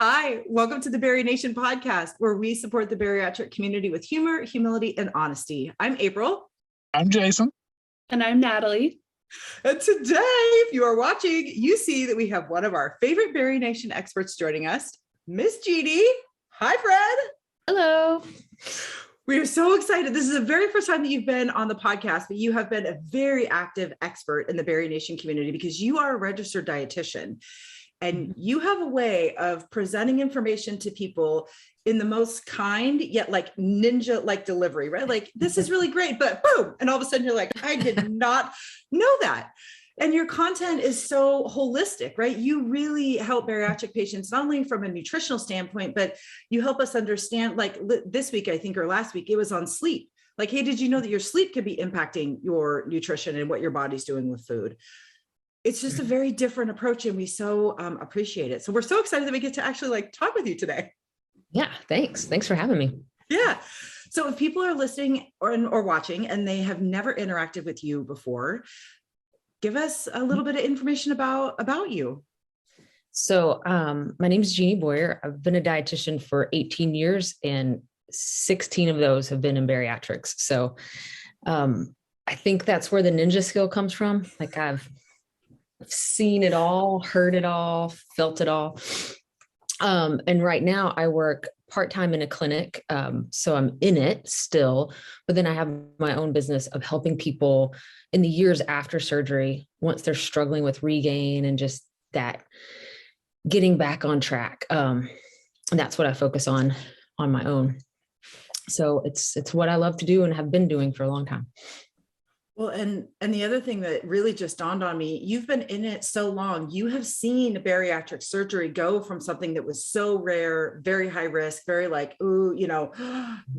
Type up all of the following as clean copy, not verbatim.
Hi, welcome to the BariNation podcast, where we support the bariatric community with humor, humility, and honesty. I'm April. I'm Jason. And I'm Natalie. And today, if you are watching, you see that we have one of our favorite BariNation experts joining us, Miss Jeannie. Hi, Fred. Hello. We are so excited. This is the very first time that you've been on the podcast, but you have been a very active expert in the BariNation community because you are a registered dietitian. And you have a way of presenting information to people in the most kind, yet like ninja-like delivery, right? Like, this is really great, but boom. And all of a sudden you're like, I did not know that. And your content is so holistic, right? You really help bariatric patients, not only from a nutritional standpoint, but you help us understand, like this week, I think, or last week, it was on sleep. Like, hey, did you know that your sleep could be impacting your nutrition and what your body's doing with food? It's just a very different approach, and we so appreciate it. So we're so excited that we get to actually talk with you today. Yeah, thanks. Thanks for having me. Yeah. So if people are listening or watching and they have never interacted with you before, give us a little bit of information about you. So my name is Jeannie Boyer. I've been a dietitian for 18 years, and 16 of those have been in bariatrics. So I think that's where the ninja skill comes from. Like, I've seen it all, heard it all, felt it all. And right now I work part-time in a clinic. So I'm in it still, but then I have my own business of helping people in the years after surgery, once they're struggling with regain and just that getting back on track. And that's what I focus on my own. So it's what I love to do and have been doing for a long time. Well, and the other thing that really just dawned on me, you've been in it so long, you have seen bariatric surgery go from something that was so rare, very high risk, very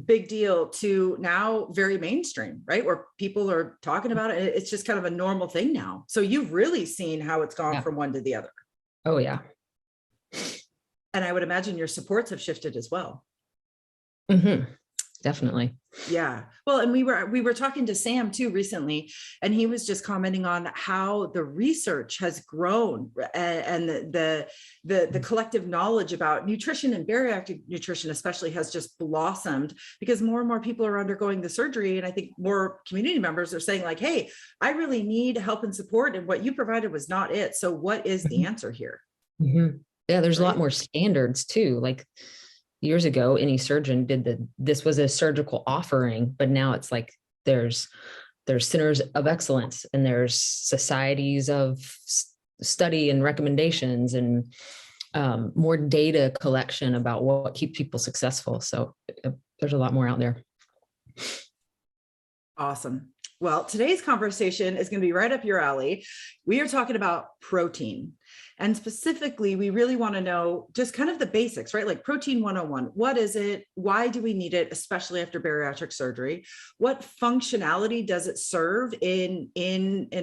big deal, to now very mainstream, right? Where people are talking about it. It's just kind of a normal thing now. So you've really seen how it's gone from one to the other. Oh, yeah. And I would imagine your supports have shifted as well. Mm-hmm. Definitely. Yeah. Well, and we were talking to Sam too recently, and he was just commenting on how the research has grown and the collective knowledge about nutrition and bariatric nutrition especially has just blossomed because more and more people are undergoing the surgery. And I think more community members are saying like, hey, I really need help and support. And what you provided was not it. So what is the answer here? Mm-hmm. Yeah. There's a lot more standards too. Like, years ago, any surgeon this was a surgical offering, but now it's like there's centers of excellence and there's societies of study and recommendations and more data collection about what keeps people successful. So there's a lot more out there. Awesome. Well, today's conversation is going to be right up your alley. We are talking about protein. And specifically, we really want to know just kind of the basics, right? Like protein 101. What is it? Why do we need it, especially after bariatric surgery? What functionality does it serve in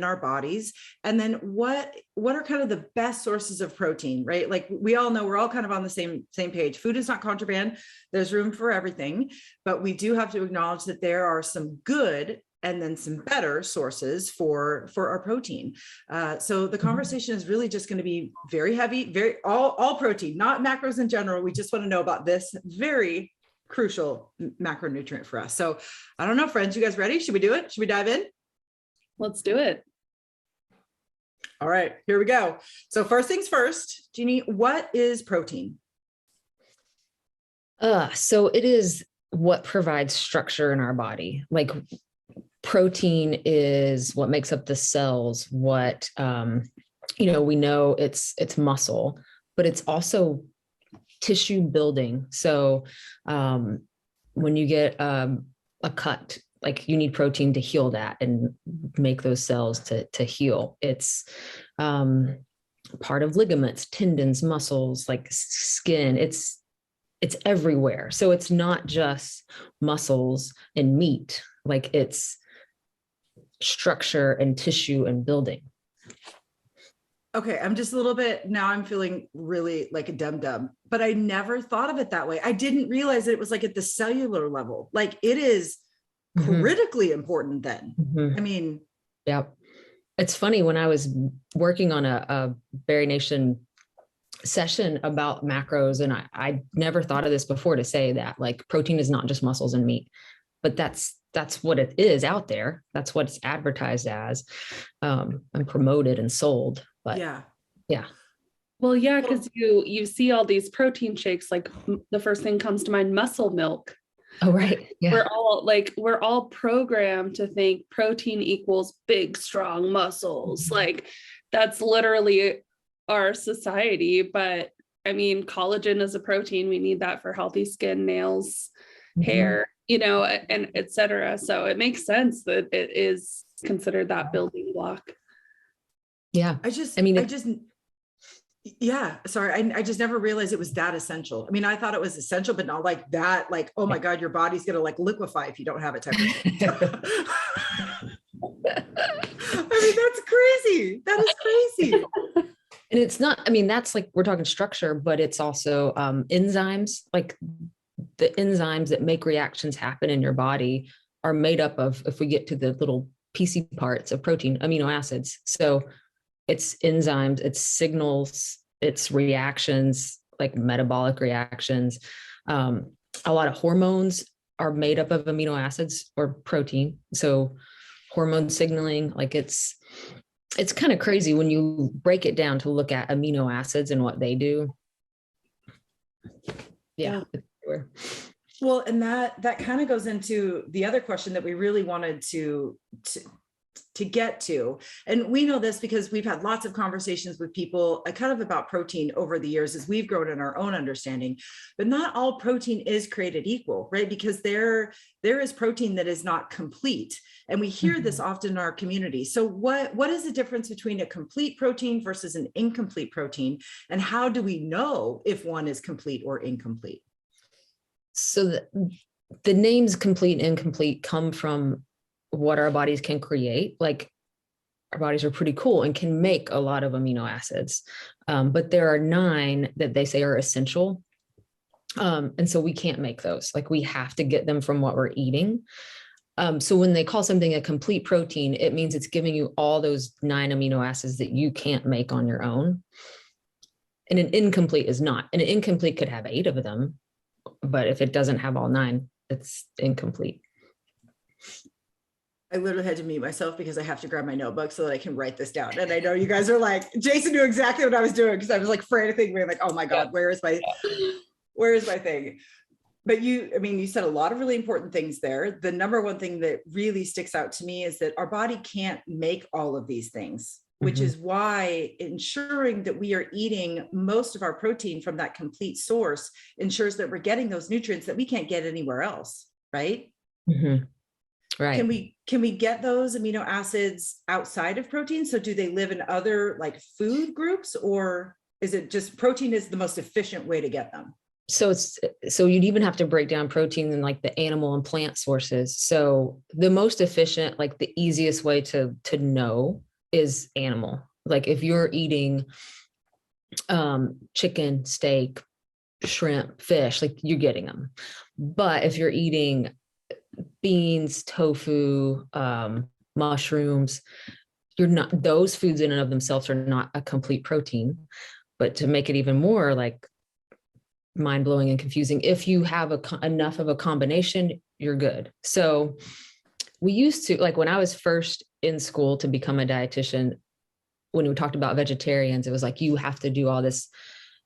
our bodies? And then what are kind of the best sources of protein, right? Like, we all know, we're all kind of on the same page. Food is not contraband. There's room for everything, but we do have to acknowledge that there are some good and then some better sources for our protein. So the conversation is really just going to be very heavy, very all protein, not macros in general. We just want to know about this very crucial macronutrient for us. So I don't know, friends, you guys ready? Should we do it? Should we dive in? Let's do it. All right, here we go. So first things first, Jeannie, what is protein? So it is what provides structure in our body. Like, protein is what makes up the cells, what, we know it's muscle, but it's also tissue building. So when you get a cut, like, you need protein to heal that and make those cells to heal. It's part of ligaments, tendons, muscles, like skin. It's everywhere. So it's not just muscles and meat, like it's structure and tissue and building. Okay, I'm just a little bit, now I'm feeling really like a dum-dum, but I never thought of it that way. I didn't realize that it was like at the cellular level. Like, it is critically important then. I mean. Yeah. It's funny, when I was working on a BariNation session about macros, and I never thought of this before, to say that like protein is not just muscles and meat, but that's what it is out there. That's what it's advertised as, and promoted and sold. But Yeah. yeah. Well, yeah, because you see all these protein shakes, like the first thing comes to mind, muscle milk. Oh, right. Yeah. We're all programmed to think protein equals big, strong muscles. Like that's literally our society. But I mean, collagen is a protein. We need that for healthy skin, nails, hair, and et cetera. So it makes sense that it is considered that building block. Yeah. Yeah, sorry. I just never realized it was that essential. I mean, I thought it was essential, but not like that, like, oh my God, your body's going to like liquefy if you don't have it type of thing. I mean, that's crazy. That is crazy. And it's not, I mean, that's like, we're talking structure, but it's also enzymes, like the enzymes that make reactions happen in your body are made up of, if we get to the little piecey parts of protein, amino acids. So it's enzymes, it's signals, it's reactions, like metabolic reactions. A lot of hormones are made up of amino acids or protein. So hormone signaling, like it's kind of crazy when you break it down to look at amino acids and what they do. Yeah. Well, and that kind of goes into the other question that we really wanted to get to. And we know this because we've had lots of conversations with people kind of about protein over the years as we've grown in our own understanding, but not all protein is created equal, right? Because there is protein that is not complete. And we hear this often in our community. So what is the difference between a complete protein versus an incomplete protein? And how do we know if one is complete or incomplete? So the names complete and incomplete come from what our bodies can create. Like our bodies are pretty cool and can make a lot of amino acids. But there are 9 that they say are essential. And so we can't make those. Like we have to get them from what we're eating. So when they call something a complete protein, it means it's giving you all those 9 amino acids that you can't make on your own. And an incomplete is not. And an incomplete could have 8 of them, but if it doesn't have all 9, it's incomplete. I literally had to mute myself because I have to grab my notebook so that I can write this down. And I know you guys are like, Jason knew exactly what I was doing because I was like frantically being like, oh my God, where is my thing? But you said a lot of really important things there. The number one thing that really sticks out to me is that our body can't make all of these things, which is why ensuring that we are eating most of our protein from that complete source ensures that we're getting those nutrients that we can't get anywhere else, right? Mm-hmm. Right. Can we get those amino acids outside of protein? So do they live in other like food groups, or is it just protein is the most efficient way to get them? So you'd even have to break down protein in like the animal and plant sources. So the most efficient, like the easiest way to know is animal. Like if you're eating chicken, steak, shrimp, fish, like you're getting them. But if you're eating beans, tofu, mushrooms, you're not, those foods in and of themselves are not a complete protein. But to make it even more like mind-blowing and confusing, if you have enough of a combination, you're good. So we used to, like when I was first in school to become a dietitian, when we talked about vegetarians, it was like, you have to do all this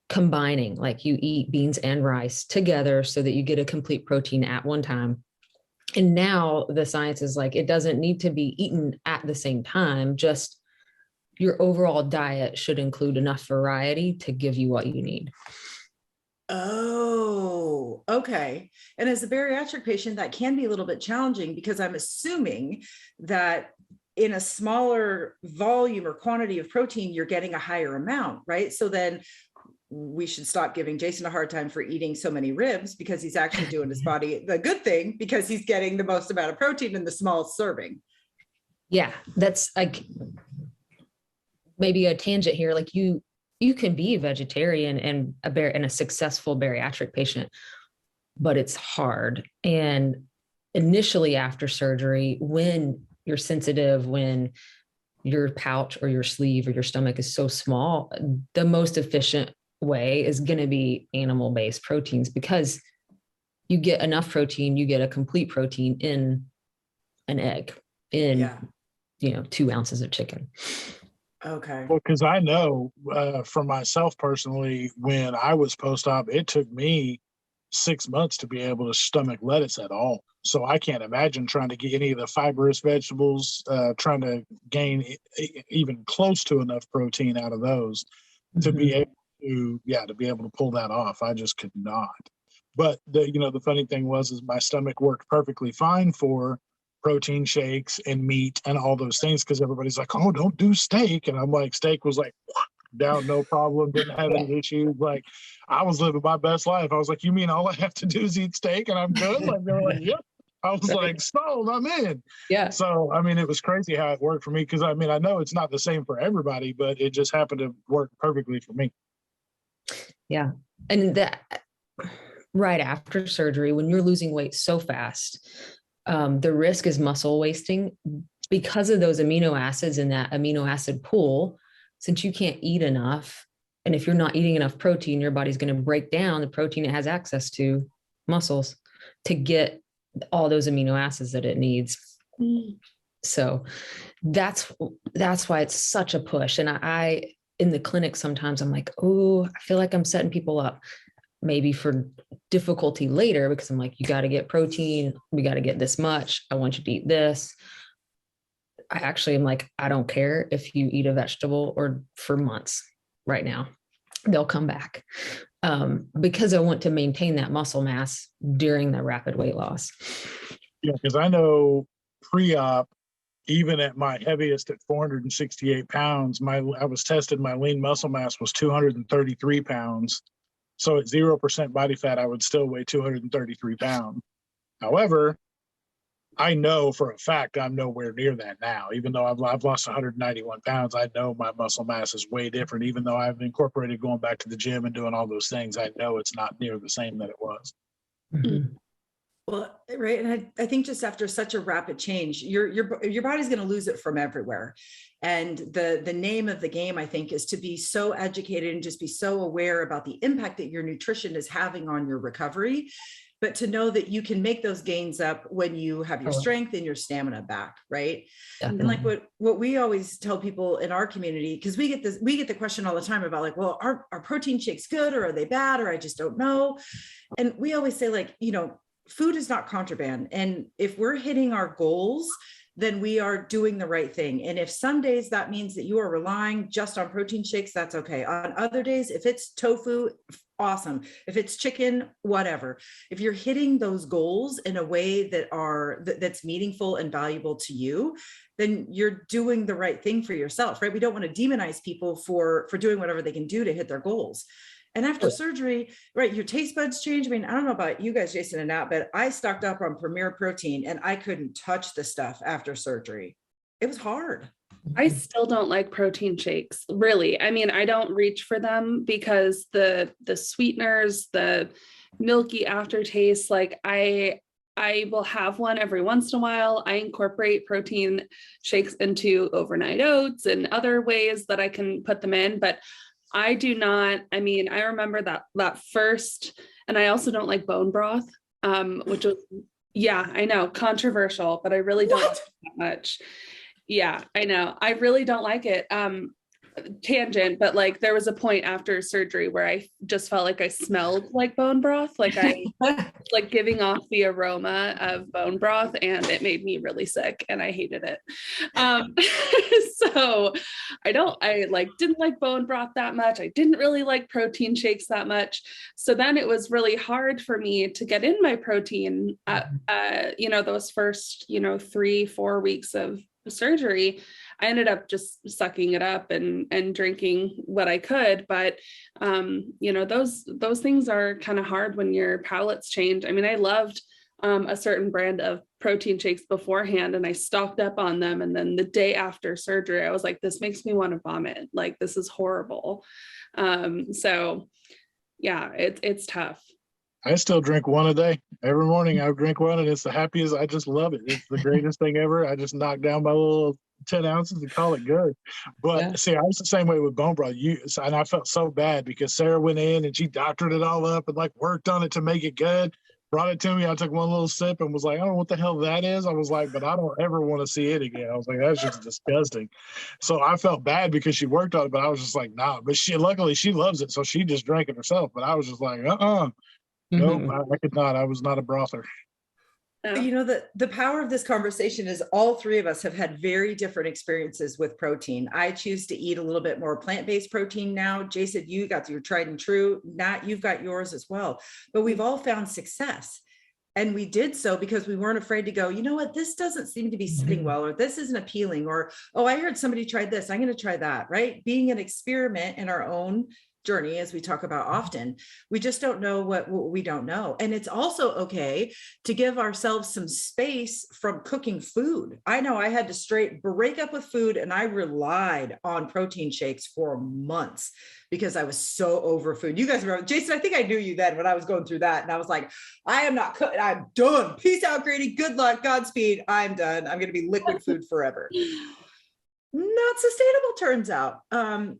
combining, like you eat beans and rice together so that you get a complete protein at one time. And now the science is like, it doesn't need to be eaten at the same time. Just your overall diet should include enough variety to give you what you need. Oh, okay. And as a bariatric patient, that can be a little bit challenging because I'm assuming that in a smaller volume or quantity of protein, you're getting a higher amount, right? So then we should stop giving Jason a hard time for eating so many ribs because he's actually doing his body the good thing because he's getting the most amount of protein in the small serving. Yeah, that's like maybe a tangent here. Like you can be a vegetarian and a successful bariatric patient, but it's hard. And initially after surgery, when you're sensitive, when your pouch or your sleeve or your stomach is so small, the most efficient way is going to be animal-based proteins, because you get enough protein, you get a complete protein in an egg, in, Yeah. 2 ounces of chicken. Okay. Well, because I know for myself personally, when I was post-op, it took me 6 months to be able to stomach lettuce at all. So I can't imagine trying to get any of the fibrous vegetables, trying to gain even close to enough protein out of those to be able to be able to pull that off. I just could not. But the funny thing is my stomach worked perfectly fine for protein shakes and meat and all those things, because everybody's like, oh, don't do steak. And I'm like, steak was like down, no problem, didn't have any issues. Like, I was living my best life. I was like, you mean all I have to do is eat steak and I'm good? Like, they were like, yep. I was like, sold, I'm in. Yeah. So, I mean, it was crazy how it worked for me, because I mean, I know it's not the same for everybody, but it just happened to work perfectly for me. Yeah. And that right after surgery, when you're losing weight so fast, the risk is muscle wasting because of those amino acids in that amino acid pool. Since you can't eat enough, and if you're not eating enough protein, your body's going to break down the protein it has access to, muscles, to get all those amino acids that it needs. So that's why it's such a push. And I in the clinic, sometimes I'm like, oh, I feel like I'm setting people up maybe for difficulty later, because I'm like, you got to get protein. We got to get this much. I want you to eat this. I actually am like, I don't care if you eat a vegetable or for months right now, they'll come back, because I want to maintain that muscle mass during the rapid weight loss. Yeah, because I know pre-op, even at my heaviest at 468 pounds, I was tested, my lean muscle mass was 233 pounds. So at 0% body fat, I would still weigh 233 pounds. However, I know for a fact I'm nowhere near that now. Even though I've lost 191 pounds, I know my muscle mass is way different. Even though I've incorporated going back to the gym and doing all those things, I know it's not near the same that it was. Mm-hmm. Well, right. And I think just after such a rapid change, your body's going to lose it from everywhere. And the name of the game, I think, is to be so educated and just be so aware about the impact that your nutrition is having on your recovery, but to know that you can make those gains up when you have your strength and your stamina back. Right. Definitely. And like what we always tell people in our community, because we get the question all the time about like, well, are protein shakes good, or are they bad, or I just don't know. And we always say, like, food is not contraband. And if we're hitting our goals, then we are doing the right thing. And if some days that means that you are relying just on protein shakes, that's okay. On other days, if it's tofu, awesome. If it's chicken, whatever. If you're hitting those goals in a way that's meaningful and valuable to you, then you're doing the right thing for yourself, right? We don't want to demonize people for doing whatever they can do to hit their goals. And after surgery, right, your taste buds change. I mean, I don't know about you guys, Jason and Nat, but I stocked up on Premier Protein and I couldn't touch the stuff after surgery. It was hard. I still don't like protein shakes, really. I mean, I don't reach for them because the sweeteners, the milky aftertaste, like I will have one every once in a while. I incorporate protein shakes into overnight oats and other ways that I can put them in, but I do not. I mean, I remember that first, and I also don't like bone broth, which was, yeah, I know, controversial, but I really don't like it that much. Yeah, I know. I really don't like it. Tangent, but like there was a point after surgery where I just felt like I smelled like bone broth, like I like giving off the aroma of bone broth, and it made me really sick and I hated it. So I didn't like bone broth that much. I didn't really like protein shakes that much. So then it was really hard for me to get in my protein those first 3-4 weeks of surgery. I ended up just sucking it up and drinking what I could. But, those things are kind of hard when your palates change. I mean, I loved a certain brand of protein shakes beforehand and I stocked up on them. And then the day after surgery, I was like, this makes me want to vomit. Like, this is horrible. So yeah, it's tough. I still drink one a day. Every morning I drink one and it's the happiest. I just love it. It's the greatest thing ever. I just knock down my little 10 ounces and call it good. But Yeah. see, I was the same way with bone broth. And I felt so bad because Sarah went in and she doctored it all up and like worked on it to make it good. Brought it to me. I took one little sip and was like, I don't know what the hell that is. I was like, but I don't ever want to see it again. I was like, that's just disgusting. So I felt bad because she worked on it, but I was just like, nah. But luckily she loves it. So she just drank it herself. But I was just like, nope, I could not. I was not a brother. Yeah. You know, the power of this conversation is all three of us have had very different experiences with protein. I choose to eat a little bit more plant-based protein now. Jason, you got your tried and true. Nat, you've got yours as well. But we've all found success. And we did so because we weren't afraid to go, you know what, this doesn't seem to be sitting well, or this isn't appealing, or, oh, I heard somebody tried this, I'm going to try that, right? Being an experiment in our own journey, as we talk about often, we just don't know what we don't know. And it's also okay to give ourselves some space from cooking food. I know I had to straight break up with food, and I relied on protein shakes for months because I was so over food. You guys remember, Jason, I think I knew you then when I was going through that. And I was like, I am not cooking. I'm done. Peace out, Grady. Good luck. Godspeed. I'm done. I'm going to be liquid food forever. Not sustainable, turns out.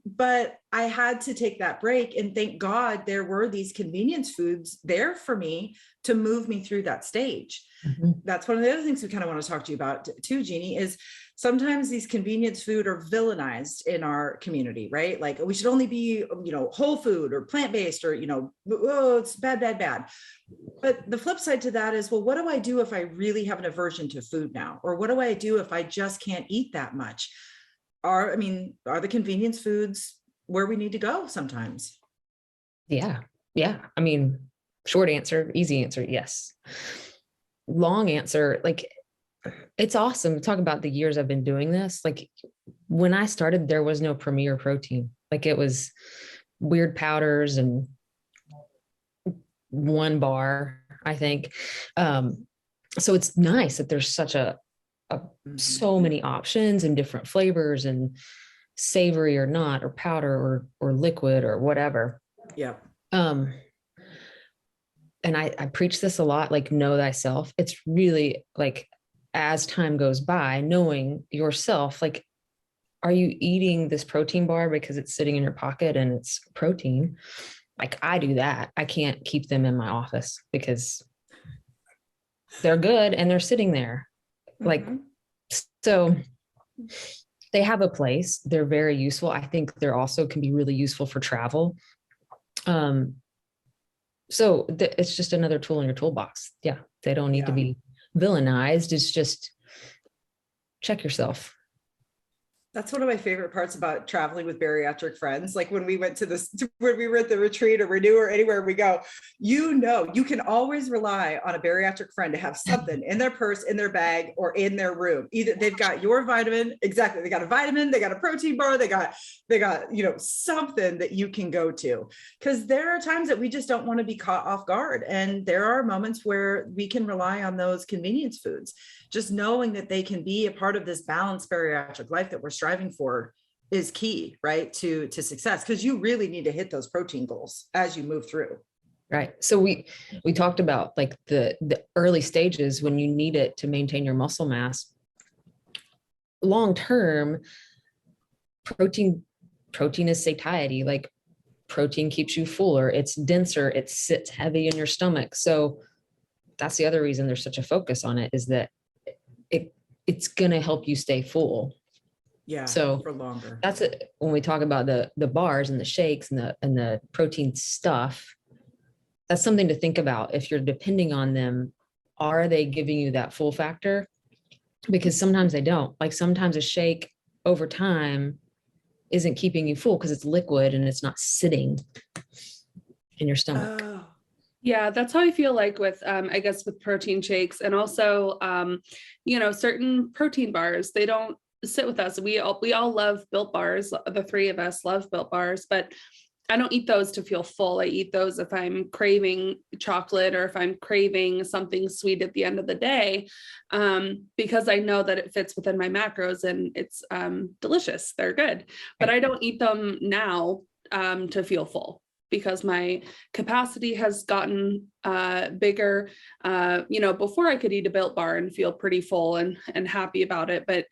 But I had to take that break, and thank God there were these convenience foods there for me to move me through that stage. That's one of the other things we kind of want to talk to you about too, Jeannie, is sometimes these convenience food are villainized in our community, right? Like we should only be, whole food or plant-based, or, oh, it's bad, bad, bad. But the flip side to that is, well, what do I do if I really have an aversion to food now? Or what do I do if I just can't eat that much? Are the convenience foods where we need to go sometimes? Yeah. I mean, short answer, easy answer, yes. Long answer, like, it's awesome to talk about the years I've been doing this. Like when I started, there was no Premier protein. Like it was weird powders and one bar, I think. So it's nice that there's such so many options and different flavors, and savory or not, or powder or liquid or whatever. Yeah. And I preach this a lot, like know thyself. It's really like, as time goes by, knowing yourself, like, are you eating this protein bar because it's sitting in your pocket and it's protein? Like I do that. I can't keep them in my office because they're good and they're sitting there. Like, so they have a place. They're very useful. I think they're also can be really useful for travel. So it's just another tool in your toolbox. Yeah. They don't need to be villainized. It's just check yourself. That's one of my favorite parts about traveling with bariatric friends. Like when we went when we were at the retreat or Renew or anywhere we go, you can always rely on a bariatric friend to have something in their purse, in their bag, or in their room. Either they've got your vitamin, exactly. They got a vitamin, they got a protein bar, they got, something that you can go to. Because there are times that we just don't want to be caught off guard. And there are moments where we can rely on those convenience foods. Just knowing that they can be a part of this balanced bariatric life that we're striving for is key, right? To success, because you really need to hit those protein goals as you move through. Right. So we talked about like the early stages when you need it to maintain your muscle mass. Long term, protein is satiety. Like protein keeps you fuller, it's denser, it sits heavy in your stomach. So that's the other reason there's such a focus on it, is that it's going to help you stay full. Yeah. So for longer. That's it. When we talk about the bars and the shakes and the protein stuff, that's something to think about. If you're depending on them, are they giving you that full factor? Because sometimes they don't. Like sometimes a shake over time isn't keeping you full because it's liquid and it's not sitting in your stomach. Oh. Yeah, that's how I feel like with, I guess with protein shakes, and also, certain protein bars, they don't sit with us. We all love Built bars. The three of us love Built bars, but I don't eat those to feel full. I eat those if I'm craving chocolate or if I'm craving something sweet at the end of the day, because I know that it fits within my macros and it's delicious. They're good, but I don't eat them now to feel full, because my capacity has gotten bigger. Before I could eat a Built bar and feel pretty full and happy about it. But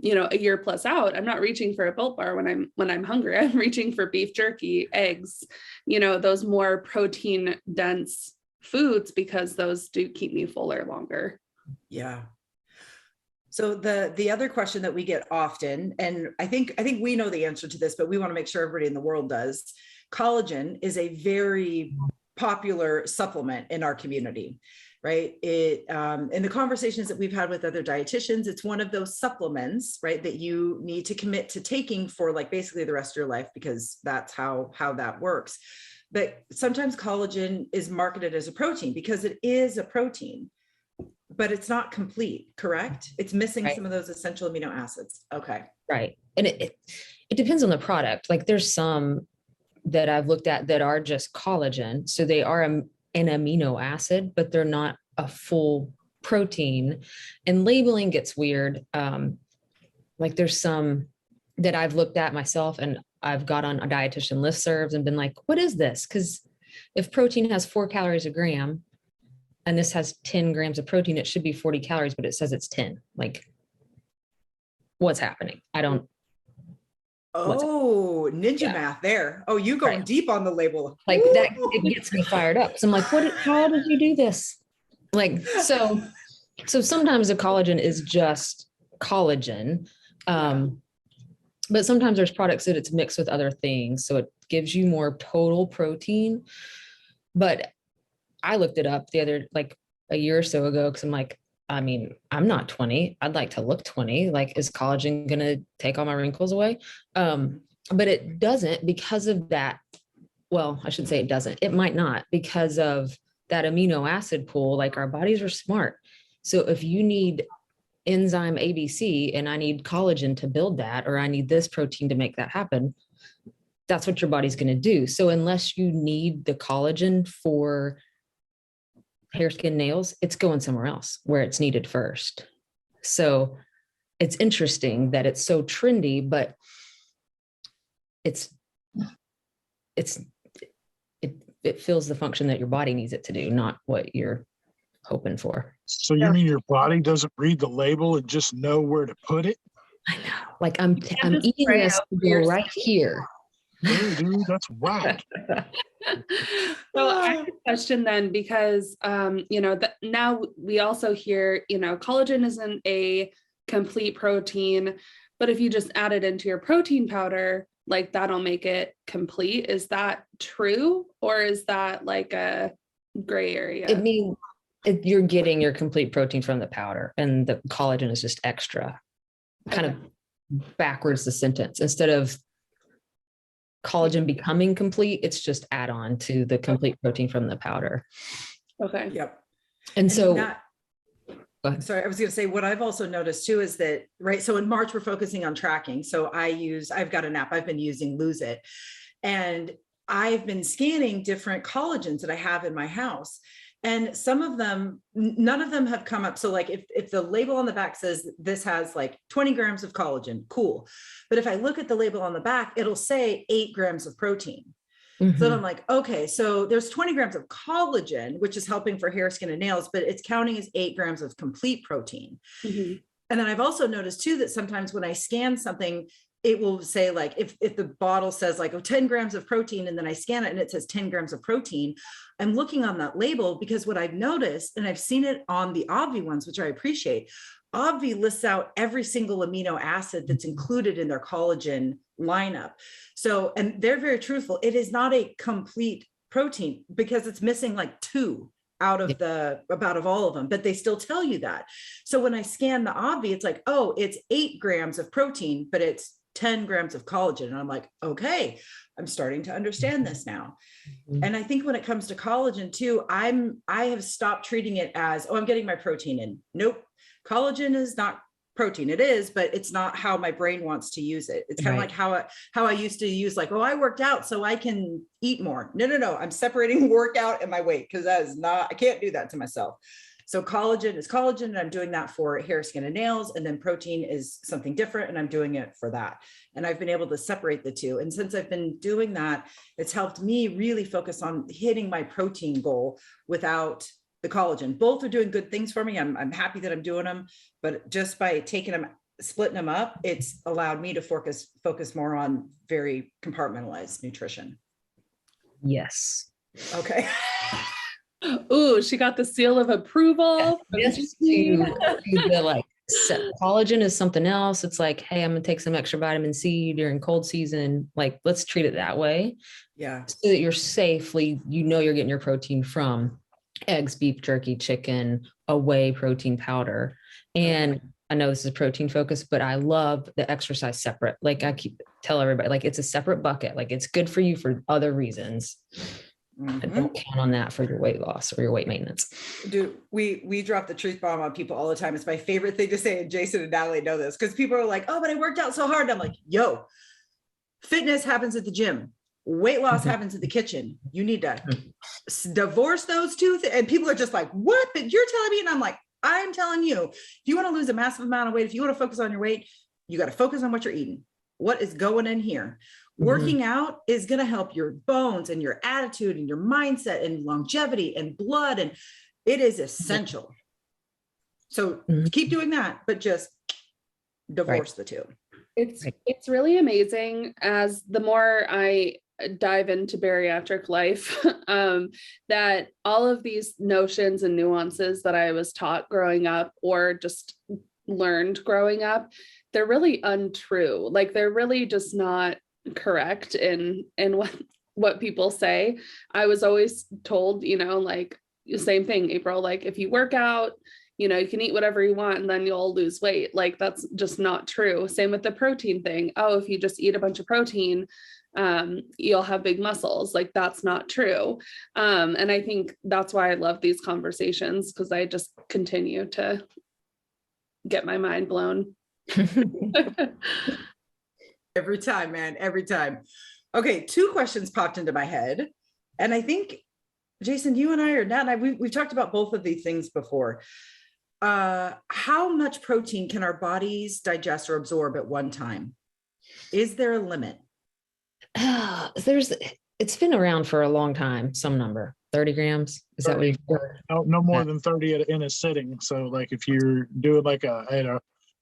a year plus out, I'm not reaching for a Built Bar when I'm hungry. I'm reaching for beef jerky, eggs, those more protein dense foods, because those do keep me fuller longer. Yeah. So the other question that we get often, and I think we know the answer to this, but we want to make sure everybody in the world does. Collagen is a very popular supplement in our community, right? It in the conversations that we've had with other dietitians, it's one of those supplements, right, that you need to commit to taking for like basically the rest of your life, because that's how that works. But sometimes collagen is marketed as a protein because it is a protein, but it's not complete, correct? It's missing Right. some of those essential amino acids. Okay. Right. And it depends on the product. Like there's some that I've looked at that are just collagen. So they are an amino acid, but they're not a full protein. And labeling gets weird. Like there's some that I've looked at myself, and I've got on a dietitian listservs and been like, what is this? Because if protein has 4 calories a gram and this has 10 grams of protein, it should be 40 calories, but it says it's 10. Like, what's happening? I don't. Oh, ninja Yeah. math there. Oh, you going Right. deep on the label. Like that, it gets me fired up. So I'm like, how did you do this? Like, so sometimes the collagen is just collagen. But sometimes there's products that it's mixed with other things. So it gives you more total protein. But I looked it up like a year or so ago, because I'm like, I mean, I'm not 20. I'd like to look 20. Like, is collagen going to take all my wrinkles away? But it doesn't, because of that. Well, I should say it doesn't. It might not, because of that amino acid pool. Like, our bodies are smart. So if you need enzyme ABC and I need collagen to build that, or I need this protein to make that happen, that's what your body's going to do. So unless you need the collagen for hair, skin, nails, it's going somewhere else where it's needed first. So it's interesting that it's so trendy, but it fills the function that your body needs it to do, not what you're hoping for. So you mean your body doesn't read the label and just know where to put it? I know. Like I'm just eating spray this out to go right here. Hey, dude, that's whack. So I have a question then, because now we also hear, collagen isn't a complete protein, but if you just add it into your protein powder, like that'll make it complete. Is that true, or is that like a gray area? You're getting your complete protein from the powder, and the collagen is just extra. Kind of backwards the sentence. Instead of collagen becoming complete, it's just add on to the complete protein from the powder. Okay. Yep. And so sorry, I was going to say, what I've also noticed too is that, right, so in March we're focusing on tracking. So I've got an app I've been using, Lose It, and I've been scanning different collagens that I have in my house. And some of them, none of them have come up. So like if the label on the back says this has like 20 grams of collagen, cool. But if I look at the label on the back, it'll say 8 grams of protein. So then I'm like, okay, so there's 20 grams of collagen, which is helping for hair, skin, and nails, but it's counting as 8 grams of complete protein. And then I've also noticed too, that sometimes when I scan something, it will say like, if the bottle says like, 10 grams of protein, and then I scan it and it says 10 grams of protein, I'm looking on that label, because what I've noticed, and I've seen it on the Obvi ones, which I appreciate, Obvi lists out every single amino acid that's included in their collagen lineup. So, and they're very truthful. It is not a complete protein, because it's missing like 2 out of of all of them, but they still tell you that. So when I scan the Obvi, it's like, oh, it's 8 grams of protein, but it's 10 grams of collagen. And I'm like, okay, I'm starting to understand this now. And I think when it comes to collagen too, I have stopped treating it as, oh, I'm getting my protein in. Nope. Collagen is not protein. It is, but it's not how my brain wants to use it. It's kind of like how I used to use like, oh, I worked out so I can eat more. No. I'm separating workout and my weight, because I can't do that to myself. So collagen is collagen, and I'm doing that for hair, skin, and nails. And then protein is something different, and I'm doing it for that. And I've been able to separate the two. And since I've been doing that, it's helped me really focus on hitting my protein goal without the collagen. Both are doing good things for me. I'm happy that I'm doing them, but just by taking them splitting them up, it's allowed me to focus more on very compartmentalized nutrition. Yes. Okay. Ooh, she got the seal of approval. Yes, the like collagen is something else. It's like, hey, I'm gonna take some extra vitamin C during cold season. Like, let's treat it that way. Yeah. So that you're safely, you're getting your protein from eggs, beef jerky, chicken, a whey protein powder. And I know this is protein focused, but I love the exercise separate. Like I tell everybody, like it's a separate bucket. Like it's good for you for other reasons. I don't count on that for your weight loss or your weight maintenance. Dude, we drop the truth bomb on people all the time. It's my favorite thing to say, and Jason and Natalie know this, because people are like, oh, but I worked out so hard. And I'm like, yo, fitness happens at the gym. Weight loss happens in the kitchen. You need to divorce those two. And people are just like, what? But you're telling me? And I'm like, I'm telling you, if you want to lose a massive amount of weight, if you want to focus on your weight, you got to focus on what you're eating. What is going in here? Working out is going to help your bones and your attitude and your mindset and longevity and blood. And it is essential. So keep doing that, but just divorce the two. It's really amazing as the more I dive into bariatric life, that all of these notions and nuances that I was taught growing up or just learned growing up, they're really untrue. Like they're really just not correct in what people say. I was always told, like the same thing, April, like if you work out, you can eat whatever you want and then you'll lose weight. Like that's just not true. Same with the protein thing. Oh, if you just eat a bunch of protein, you'll have big muscles. Like that's not true. And I think that's why I love these conversations, because I just continue to get my mind blown. Every time, man, every time. Okay, two questions popped into my head. And I think, Jason, you and I, or Nat and I, we've talked about both of these things before. How much protein can our bodies digest or absorb at one time? Is there a limit? It's been around for a long time, some number, 30 grams. Is 30. That what you've heard? No more than 30 in a sitting. So like if you're doing like a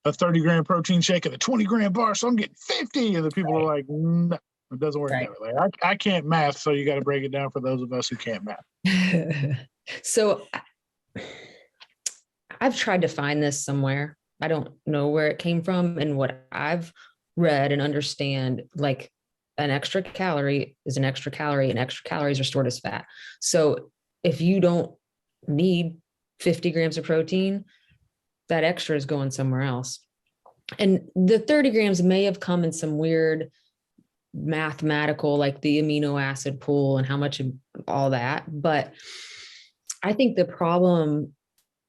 30 gram protein shake and a 20 gram bar, so I'm getting 50. And the people are like, no, it doesn't work that way. Like, I can't math, so you got to break it down for those of us who can't math. So I've tried to find this somewhere. I don't know where it came from. And what I've read and understand, like an extra calorie is an extra calorie, and extra calories are stored as fat. So if you don't need 50 grams of protein, that extra is going somewhere else. And the 30 grams may have come in some weird mathematical, like the amino acid pool and how much of all that. But I think the problem,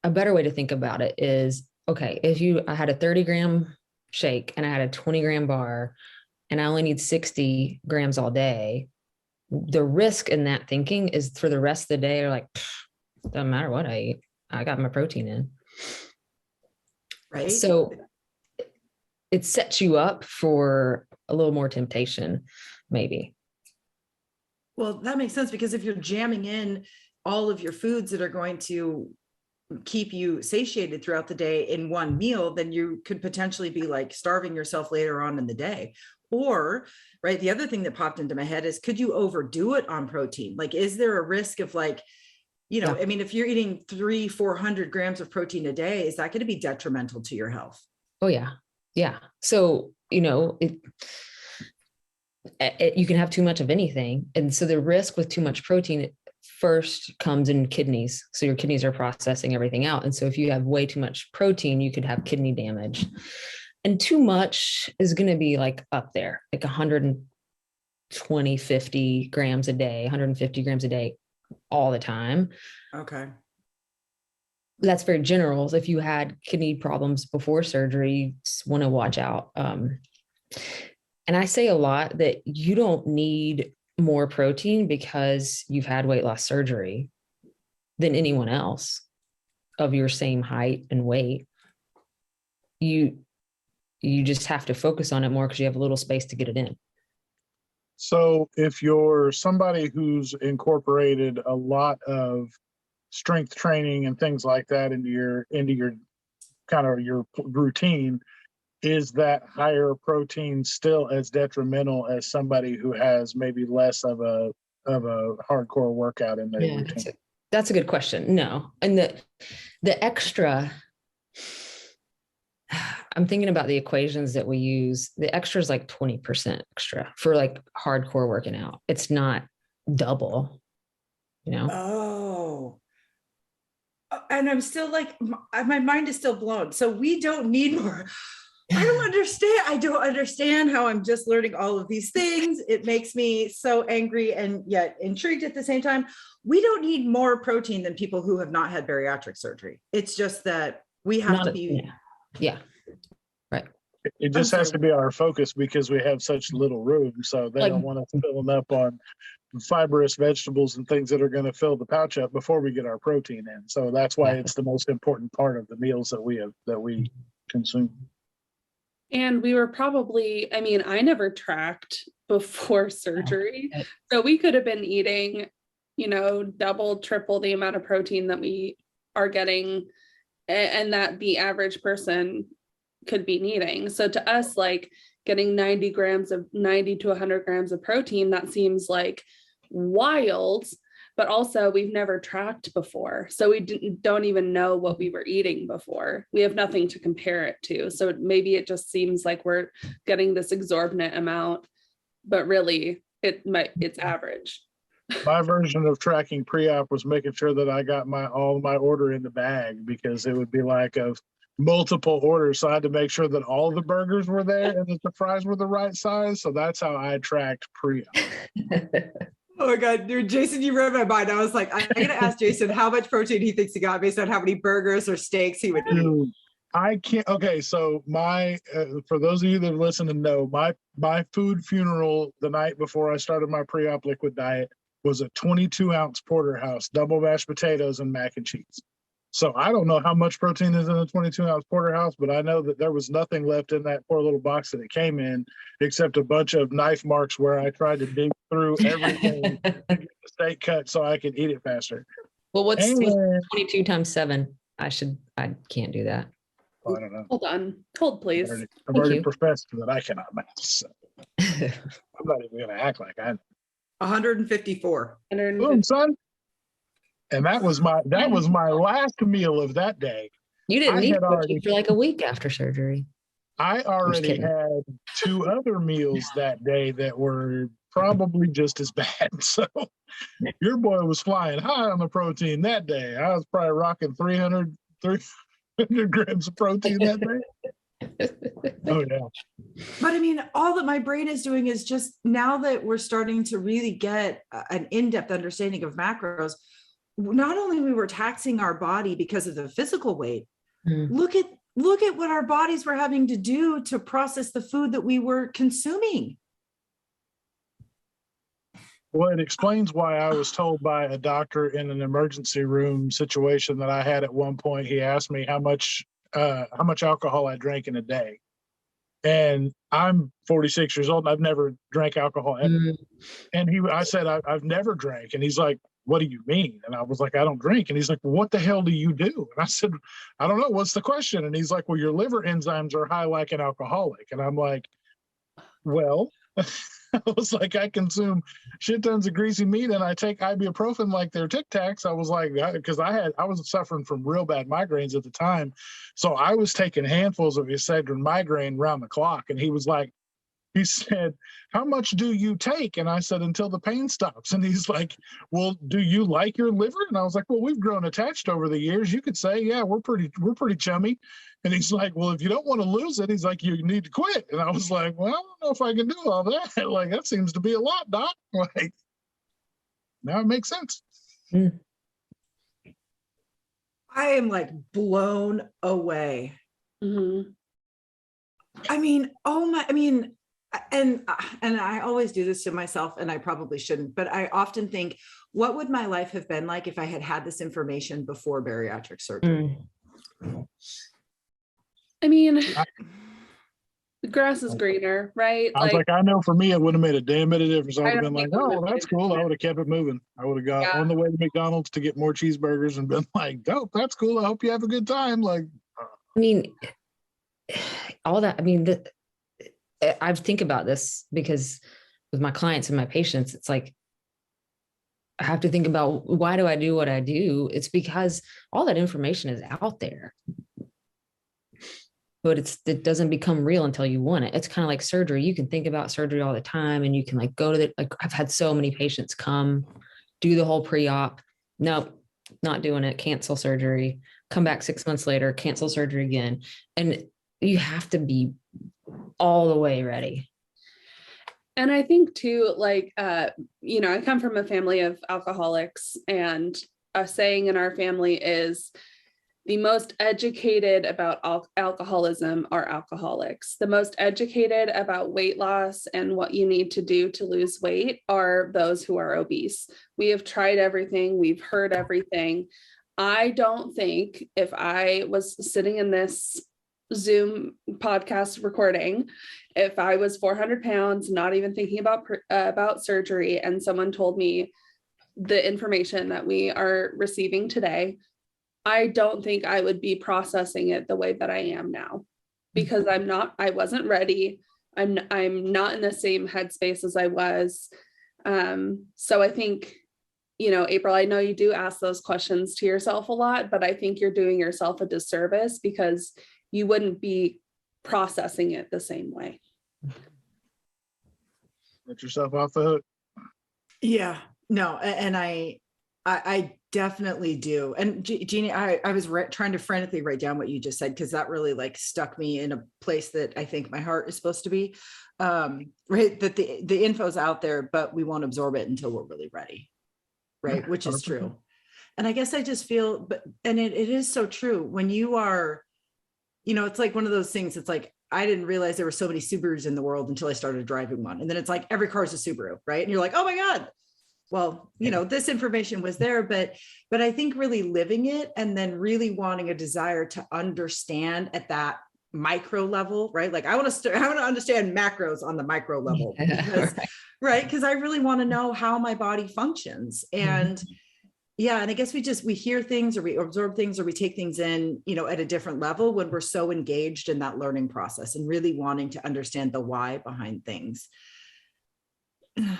a better way to think about it is, okay, if I had a 30 gram shake and I had a 20 gram bar and I only need 60 grams all day, the risk in that thinking is for the rest of the day, you're like, doesn't matter what I eat, I got my protein in. Right. So it sets you up for a little more temptation, maybe. Well, that makes sense, because if you're jamming in all of your foods that are going to keep you satiated throughout the day in one meal, then you could potentially be like starving yourself later on in the day. Or, right, the other thing that popped into my head is, could you overdo it on protein? Like, is there a risk of like, I mean, if you're eating 300-400 grams of protein a day, is that going to be detrimental to your health? Oh yeah. Yeah. So, you can have too much of anything. And so the risk with too much protein first comes in kidneys. So your kidneys are processing everything out. And so if you have way too much protein, you could have kidney damage. And too much is going to be like up there, like 120, 50 grams a day, 150 grams a day all the time. Okay. That's very general. If you had kidney problems before surgery, you want to watch out. And I say a lot that you don't need more protein because you've had weight loss surgery than anyone else of your same height and weight. You just have to focus on it more because you have a little space to get it in. So if you're somebody who's incorporated a lot of strength training and things like that into your kind of your routine, is that higher protein still as detrimental as somebody who has maybe less of a hardcore workout in their Yeah, routine? that's a good question. No. And the extra, I'm thinking about the equations that we use. The extra is like 20% extra for like hardcore working out. It's not double, you know? Oh. And I'm still like, my mind is still blown. So we don't need more. I don't understand. I don't understand how I'm just learning all of these things. It makes me so angry and yet intrigued at the same time. We don't need more protein than people who have not had bariatric surgery. It's just that we have to be. Yeah. Right. It just has to be our focus because we have such little room. So they don't want us filling up on fibrous vegetables and things that are going to fill the pouch up before we get our protein in. So that's why it's the most important part of the meals that we consume. And we were probably, I mean, I never tracked before surgery. So we could have been eating, double, triple the amount of protein that we are getting and that the average person could be needing. So to us, like getting 90 to 100 grams of protein, that seems like wild, but also we've never tracked before. So we don't even know what we were eating before. We have nothing to compare it to. So maybe it just seems like we're getting this exorbitant amount, but really it's average. My version of tracking pre-op was making sure that I got all my order in the bag, because it would be like of multiple orders. So I had to make sure that all the burgers were there and that the fries were the right size. So that's how I tracked pre-op. Oh my God, dude, Jason, you read my mind. I was like, I'm going to ask Jason how much protein he thinks he got based on how many burgers or steaks he would eat. I can't. Okay, so for those of you that listen and know, my food funeral the night before I started my pre-op liquid diet was a 22-ounce porterhouse, double mashed potatoes and mac and cheese. So I don't know how much protein is in a 22-ounce porterhouse, but I know that there was nothing left in that poor little box that it came in, except a bunch of knife marks where I tried to dig through everything to get the steak cut so I could eat it faster. Well, what's 22 times 7? I can't do that. I don't know. Hold please. I've already professed that I cannot math. So I'm not even going to act like I know. 154. Boom, son. And that was my last meal of that day. You didn't eat for like a week after surgery. I already had 2 other meals that day that were probably just as bad. So your boy was flying high on the protein that day. I was probably rocking 300 grams of protein that day. Oh yeah. But I mean, all that my brain is doing is just, now that we're starting to really get an in-depth understanding of macros, not only we were taxing our body because of the physical weight, look at what our bodies were having to do to process the food that we were consuming. Well, it explains why I was told by a doctor in an emergency room situation that I had at one point. He asked me how much alcohol I drank in a day. And I'm 46 years old and I've never drank alcohol ever. And I said, I've never drank. And he's like, what do you mean? And I was like, I don't drink. And he's like, well, what the hell do you do? And I said, I don't know. What's the question? And he's like, well, your liver enzymes are high like an alcoholic. And I'm like, well, I was like, I consume shit tons of greasy meat and I take ibuprofen like they're Tic Tacs. I was like, because I was suffering from real bad migraines at the time. So I was taking handfuls of Excedrin migraine round the clock. And he said, how much do you take? And I said, until the pain stops. And he's like, well, do you like your liver? And I was like, well, we've grown attached over the years. You could say, yeah, we're pretty chummy. And he's like, well, if you don't want to lose it, he's like, you need to quit. And I was like, well, I don't know if I can do all that. Like, that seems to be a lot, doc. Like, now it makes sense. I am like blown away. Mm-hmm. And I always do this to myself, and I probably shouldn't, but I often think, what would my life have been like if I had had this information before bariatric surgery? I mean, the grass is greener, right? I was like, I know for me, it wouldn't have made a damn bit of difference. I would have been like, oh, that's cool. I would have kept it moving. I would have got on the way to McDonald's to get more cheeseburgers and been like, dope, that's cool. I hope you have a good time. Like, I mean, all that, I mean, I think about this because with my clients and my patients, it's like, I have to think about, why do I do what I do? It's because all that information is out there, but it doesn't become real until you want it. It's kind of like surgery. You can think about surgery all the time, and you can like go to I've had so many patients come do the whole pre-op. Nope, not doing it. Cancel surgery. Come back 6 months later, cancel surgery again. And you have to be all the way ready. And I think too, like, I come from a family of alcoholics, and a saying in our family is, the most educated about alcoholism are alcoholics. The most educated about weight loss and what you need to do to lose weight are those who are obese. We have tried everything. We've heard everything. I don't think if I was sitting in this Zoom podcast recording, if I was 400 pounds, not even thinking about surgery, and someone told me the information that we are receiving today, I don't think I would be processing it the way that I am now, because I wasn't ready. I'm not in the same headspace as I was. So I think, April, I know you do ask those questions to yourself a lot, but I think you're doing yourself a disservice because you wouldn't be processing it the same way. Let yourself off the hook. Yeah, no. And I definitely do. And Jeannie, I was trying to frantically write down what you just said, because that really like stuck me in a place that I think my heart is supposed to be. Right. That the info's out there, but we won't absorb it until we're really ready. Right. Which is true. And I guess I just feel, and it is so true when you are, it's like one of those things. It's like, I didn't realize there were so many Subarus in the world until I started driving one. And then it's like, every car is a Subaru. Right. And you're like, oh my God. Well, this information was there, but I think really living it, and then really wanting a desire to understand at that micro level, right? Like I want to understand macros on the micro level, because, right. Because I really want to know how my body functions. And yeah. And I guess we hear things, or we absorb things, or we take things in, at a different level when we're so engaged in that learning process and really wanting to understand the why behind things.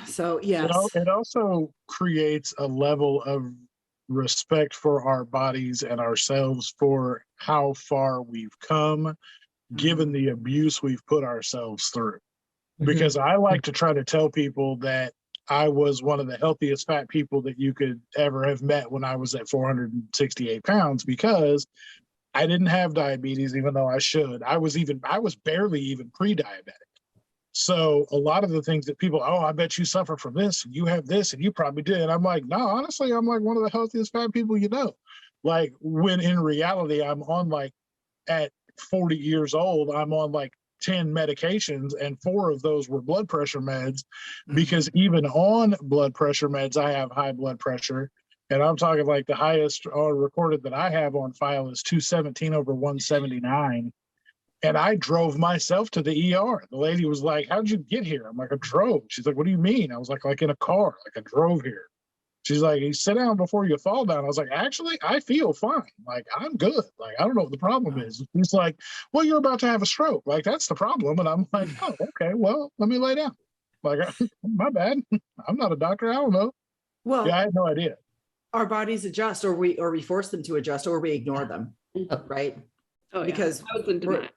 So, yes. It also creates a level of respect for our bodies and ourselves for how far we've come, given the abuse we've put ourselves through. Because I like to try to tell people that I was one of the healthiest fat people that you could ever have met when I was at 468 pounds, because I didn't have diabetes, even though I should. I was barely even pre-diabetic. So a lot of the things that people, I bet you suffer from this, and you have this, and you probably did. And I'm like, no, honestly, I'm like one of the healthiest fat people Like, when in reality, I'm on at 40 years old, I'm on 10 medications, and 4 of those were blood pressure meds, because even on blood pressure meds, I have high blood pressure. And I'm talking the highest recorded that I have on file is 217/179. And I drove myself to the ER. The lady was like, how'd you get here? I'm like, I drove. She's like, what do you mean? I was like in a car, I drove here. She's like, you sit down before you fall down. I was like, actually, I feel fine. I'm good. I don't know what the problem is. He's like, well, you're about to have a stroke. That's the problem. And I'm like, oh, okay, well, let me lay down. My bad. I'm not a doctor. I don't know. Well, yeah, I had no idea. Our bodies adjust, or we force them to adjust, or we ignore them. Right. Oh, yeah. Because I was in denial.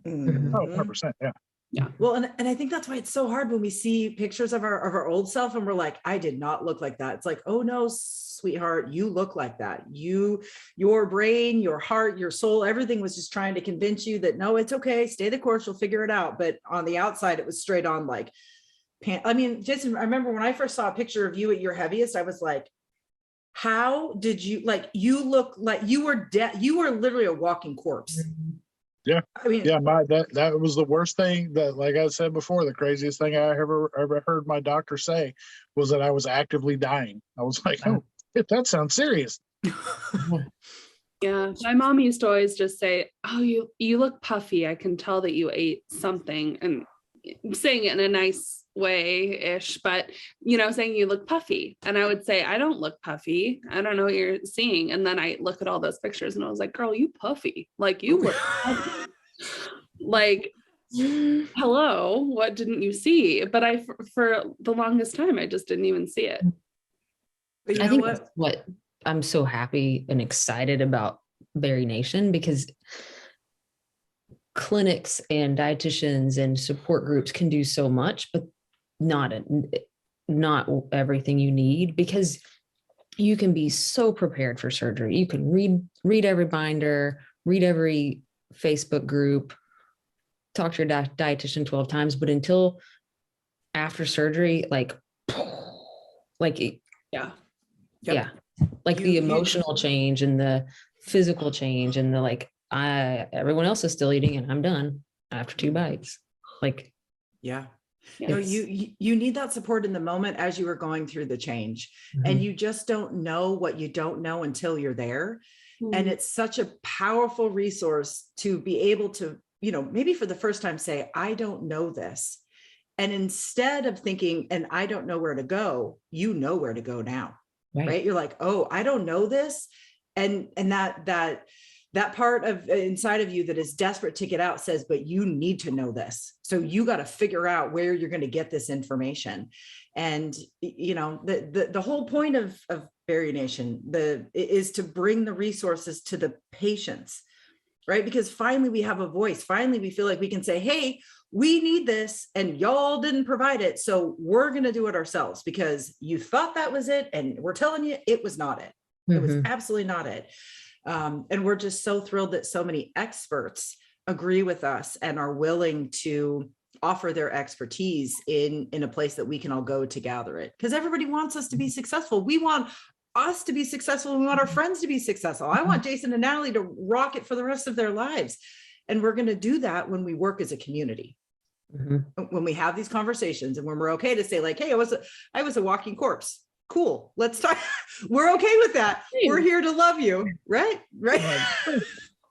Oh, 100%. Yeah. Yeah. Well, and I think that's why it's so hard when we see pictures of our old self, and we're like, I did not look like that. It's like, oh no, sweetheart, you look like that. Your brain, your heart, your soul, everything was just trying to convince you that no, it's okay, stay the course, you'll figure it out. But on the outside, it was straight on Jason, I remember when I first saw a picture of you at your heaviest, I was like, how did you you look like you were dead? You were literally a walking corpse. Yeah. I mean, yeah, that was the worst thing. That, like I said before, the craziest thing I ever heard my doctor say was that I was actively dying. I was like, oh, that sounds serious. Yeah. My mom used to always just say, oh, you look puffy. I can tell that you ate something. And saying it in a nice way-ish, but saying you look puffy. And I would say, I don't look puffy. I don't know what you're seeing. And then I look at all those pictures and I was like, girl, you puffy. You were puffy. Like, hello, what didn't you see? But for the longest time, I just didn't even see it. But you I know think what? that's what I'm so happy and excited about BariNation, because clinics and dietitians and support groups can do so much, but not everything you need, because you can be so prepared for surgery. You can read every binder, read every Facebook group, talk to your dietitian 12 times, but until after surgery, like Yeah. yeah, like the emotional change and the physical change and the everyone else is still eating and I'm done after 2 bites. Like, Yeah. Yeah. No, you need that support in the moment as you are going through the change. And you just don't know what you don't know until you're there. And it's such a powerful resource to be able to, maybe for the first time say, I don't know this. And instead of thinking, and I don't know where to go, you know where to go now, right? You're like, oh, I don't know this. And that part of inside of you that is desperate to get out says, but you need to know this. So you got to figure out where you're going to get this information. And, the whole point of BariNation is to bring the resources to the patients, right? Because finally we have a voice. Finally, we feel like we can say, hey, we need this and y'all didn't provide it. So we're going to do it ourselves because you thought that was it. And we're telling you it was not it. It was absolutely not it. And we're just so thrilled that so many experts agree with us and are willing to offer their expertise in a place that we can all go to gather it. Because everybody wants us to be successful. We want us to be successful. We want our friends to be successful. I want Jason and Natalie to rock it for the rest of their lives. And we're going to do that when we work as a community. When we have these conversations and when we're okay to say like, hey, I was a walking corpse. Cool. Let's talk. We're okay with that. We're here to love you. Right.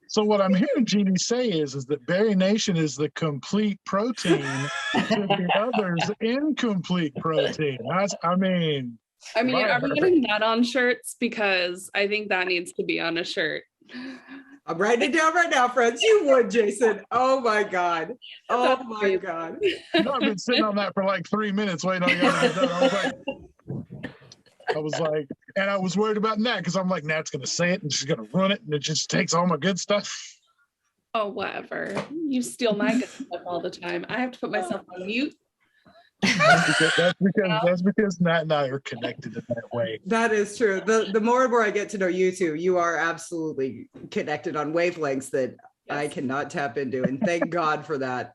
So what I'm hearing Jeannie say is that BariNation is the complete protein to the others incomplete protein. Are we getting that on shirts? Because I think that needs to be on a shirt. I'm writing it down right now, friends. You would, Jason. Oh my God. Oh my God. I've been sitting on that for like 3 minutes waiting on you to get done. I was like, and I was worried about Nat because I'm like, Nat's going to say it and she's going to ruin it and it just takes all my good stuff. Oh, whatever. You steal my good stuff all the time. I have to put myself on mute. That's because Nat and I are connected in that way. That is true. The more and more I get to know you two, you are absolutely connected on wavelengths that I cannot tap into. And thank God for that.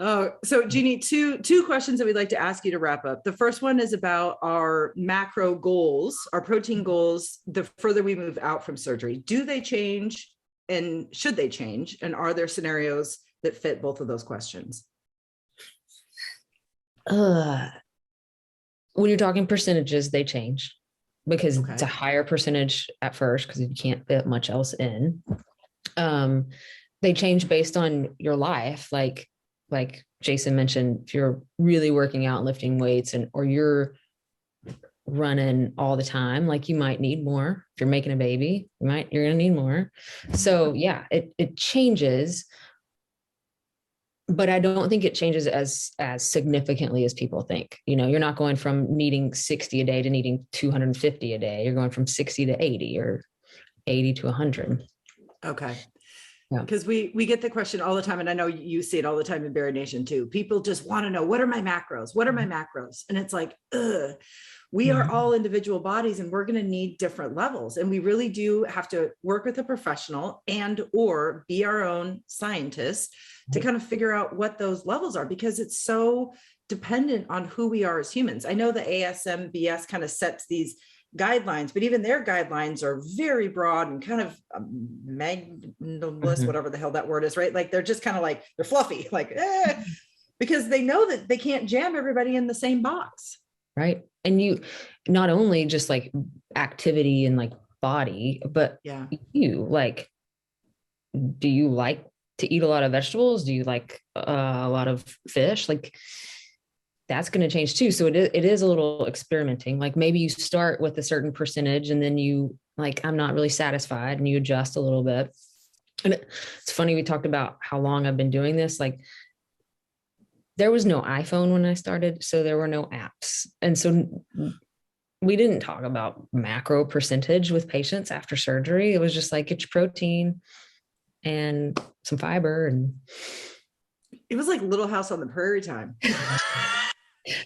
Oh, so Jeannie, two questions that we'd like to ask you to wrap up. The first one is about our macro goals, our protein goals, the further we move out from surgery. Do they change and should they change? And are there scenarios that fit both of those questions? When you're talking percentages, they change because it's a higher percentage at first because you can't fit much else in. They change based on your life. Like Jason mentioned, if you're really working out and lifting weights or you're running all the time, like you might need more. If you're making a baby, you're going to need more. So yeah, it changes, but I don't think it changes as significantly as people think. You're not going from needing 60 a day to needing 250 a day. You're going from 60 to 80 or 80 to 100. Okay. Yeah. Because we get the question all the time, and I know you see it all the time in BariNation too. People just want to know, what are my macros? What are my macros? And it's like, we are all individual bodies and we're going to need different levels. And we really do have to work with a professional or be our own scientists to kind of figure out what those levels are, because it's so dependent on who we are as humans. I know the ASMBS kind of sets these guidelines, but even their guidelines are very broad and kind of magnoless, whatever the hell that word is, right? Like they're just kind of like, they're fluffy, like, because they know that they can't jam everybody in the same box. Right. And you not only just like activity and like body, but you like, do you like to eat a lot of vegetables? Do you like a lot of fish? Like that's going to change too. So it is a little experimenting. Like maybe you start with a certain percentage and then you like, I'm not really satisfied and you adjust a little bit. And it's funny, we talked about how long I've been doing this. Like, there was no iPhone when I started, so there were no apps. And so we didn't talk about macro percentage with patients after surgery. It was just like, get your protein and some fiber. And It was like Little House on the Prairie time.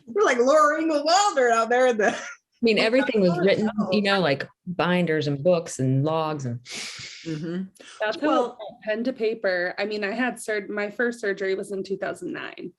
We're like Laura Ingalls Wilder out there in the. I mean, everything was written, like binders and books and logs and. Mm-hmm. That's how pen to paper. I mean, I had my first surgery was in 2009.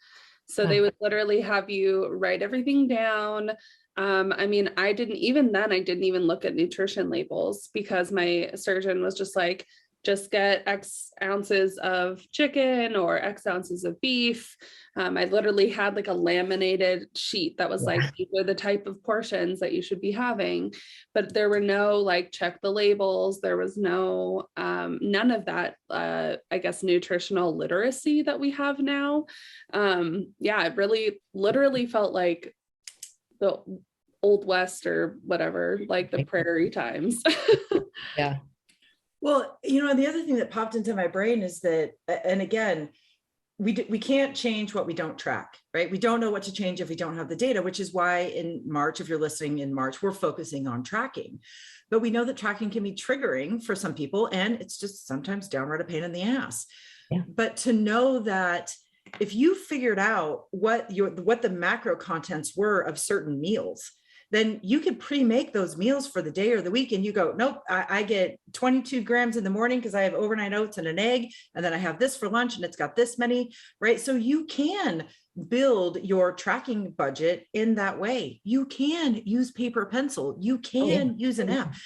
So they would literally have you write everything down. I mean, I didn't even look at nutrition labels, because my surgeon was just like, just get X ounces of chicken or X ounces of beef. I literally had like a laminated sheet that was like, these are the type of portions that you should be having. But there were no like, check the labels. There was no, none of that, I guess, nutritional literacy that we have now. It really literally felt like the Old West or whatever, like the prairie times. Yeah. Well, the other thing that popped into my brain is that, and again, we can't change what we don't track, right? We don't know what to change if we don't have the data, which is why in March, if you're listening in March, we're focusing on tracking. But we know that tracking can be triggering for some people, and it's just sometimes downright a pain in the ass. Yeah. But to know that if you figured out what the macro contents were of certain meals, then you could pre-make those meals for the day or the week. And you go, nope, I get 22 grams in the morning because I have overnight oats and an egg. And then I have this for lunch and it's got this many, right? So you can build your tracking budget in that way. You can use paper pencil. You can use an app.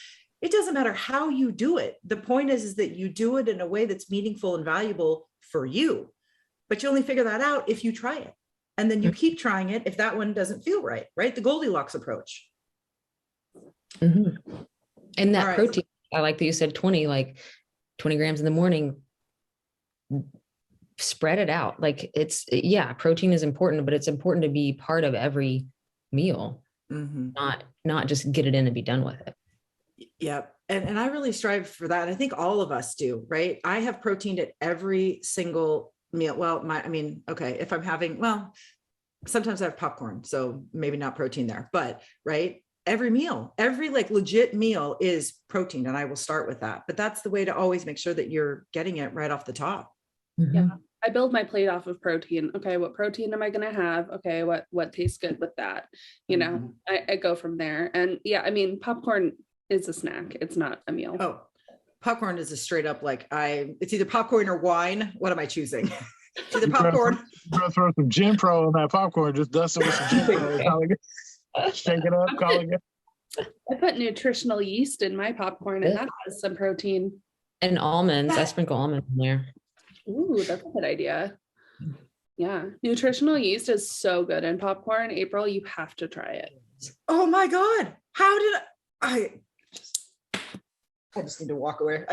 It doesn't matter how you do it. The point is that you do it in a way that's meaningful and valuable for you, but you only figure that out if you try it. And then you keep trying it if that one doesn't feel right, right? The Goldilocks approach. Mm-hmm. And that Right. protein, I like that you said 20 grams in the morning, spread it out. Like protein is important, but it's important to be part of every meal, not just get it in and be done with it. Yep. And I really strive for that. And I think all of us do, right? I have protein at every single meal. Well, if I'm having, sometimes I have popcorn, so maybe not protein there, but right. Every meal, every like legit meal is protein. And I will start with that, but that's the way to always make sure that you're getting it right off the top. Mm-hmm. Yeah. I build my plate off of protein. Okay. What protein am I going to have? Okay. What tastes good with that? I go from there. And popcorn is a snack. It's not a meal. Oh, popcorn is a straight up it's either popcorn or wine. What am I choosing? It's either popcorn. Throw some Gin Pro on that popcorn. Just dust it with some Gin Pro. Shake it up, call it. I put nutritional yeast in my popcorn, and that has some protein. And almonds. I sprinkle almonds in there. Ooh, that's a good idea. Yeah, nutritional yeast is so good in popcorn. April, you have to try it. Oh my God! How did I just need to walk away.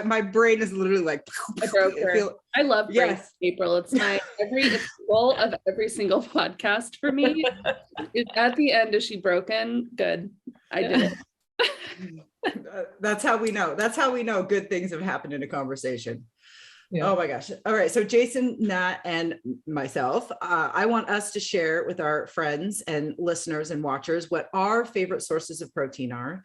My brain is literally like. I broke her. I love brain, April. It's the goal of every single podcast for me. At the end, is she broken? Good. I did it. That's how we know. That's how we know good things have happened in a conversation. Yeah. Oh my gosh. All right. So Jason, Nat, and myself, I want us to share with our friends and listeners and watchers what our favorite sources of protein are.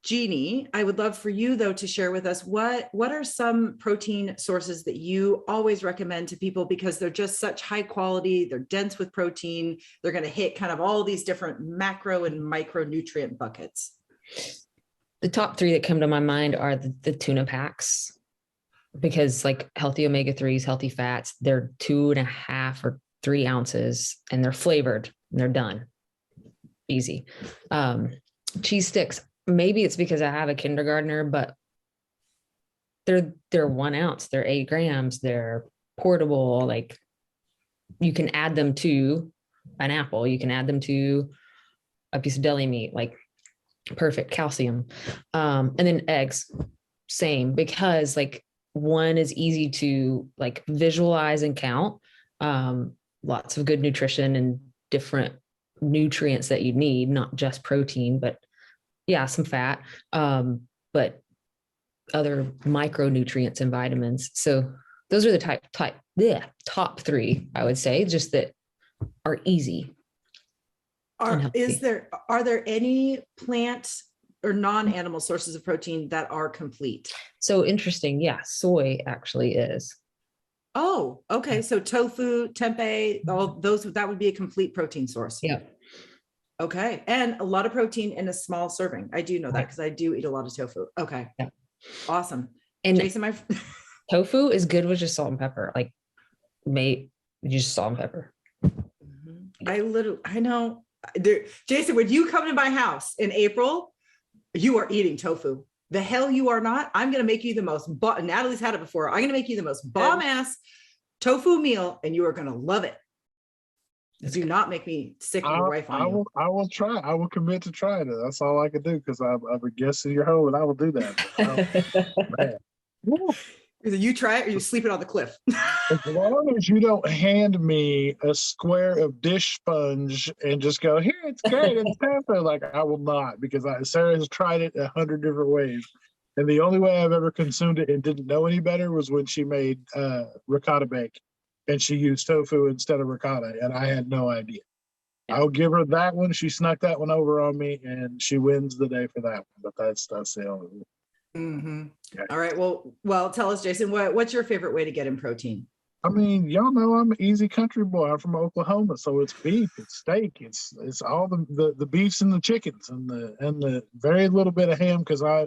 Jeannie, I would love for you though to share with us what are some protein sources that you always recommend to people, because they're just such high quality, they're dense with protein, they're going to hit kind of all these different macro and micronutrient buckets. The top 3 that come to my mind are the tuna packs, because like healthy omega-3s, healthy fats, they're 2.5 or 3 ounces and they're flavored and they're done. Easy. Cheese sticks. Maybe it's because I have a kindergartner, but they're 1 ounce, they're 8 grams, they're portable. Like you can add them to an apple, you can add them to a piece of deli meat, like perfect calcium. And then eggs, same, because like one is easy to like visualize and count. Lots of good nutrition and different nutrients that you need, not just protein, but some fat. But other micronutrients and vitamins. So those are the top three, I would say, just that are easy. Are there any plant or non-animal sources of protein that are complete? So interesting. Yeah. Soy actually is. Oh, okay. So tofu, tempeh, all those, that would be a complete protein source. Yeah. Okay. And a lot of protein in a small serving. I do know that because I do eat a lot of tofu. Okay. Yeah. Awesome. And Jason, tofu is good with just salt and pepper. Like just salt and pepper. I know. Jason, when you come to my house in April, you are eating tofu. The hell you are not. I'm going to make you the most, Natalie's had it before. I'm going to make you the most bomb ass tofu meal and you are going to love it. Do not make me sick of your wife on you. I will try. I will commit to trying it. That's all I can do because I'm a guest in your home and I will do that. Either you try it or you sleep it on the cliff. As long as you don't hand me a square of dish sponge and just go, here, it's great, it's pepper. Like, I will not, because Sarah has tried it 100 different ways. And the only way I've ever consumed it and didn't know any better was when she made ricotta bake and she used tofu instead of ricotta. And I had no idea. I'll give her that one. She snuck that one over on me and she wins the day for that one. But that's the only one. Mm-hmm. Yeah. All right. Well, tell us, Jason, what's your favorite way to get in protein? I mean, y'all know I'm an easy country boy. I'm from Oklahoma, so it's beef, it's steak, it's all the beefs and the chickens and the very little bit of ham because I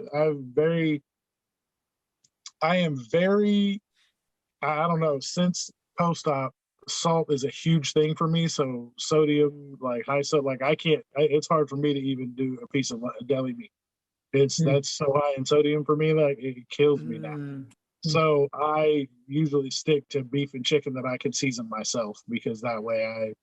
don't know, since post-op, salt is a huge thing for me. So sodium, like high sodium, like it's hard for me to even do a piece of deli meat. That's so high in sodium for me, like it kills me now. So I usually stick to beef and chicken that I can season myself because that way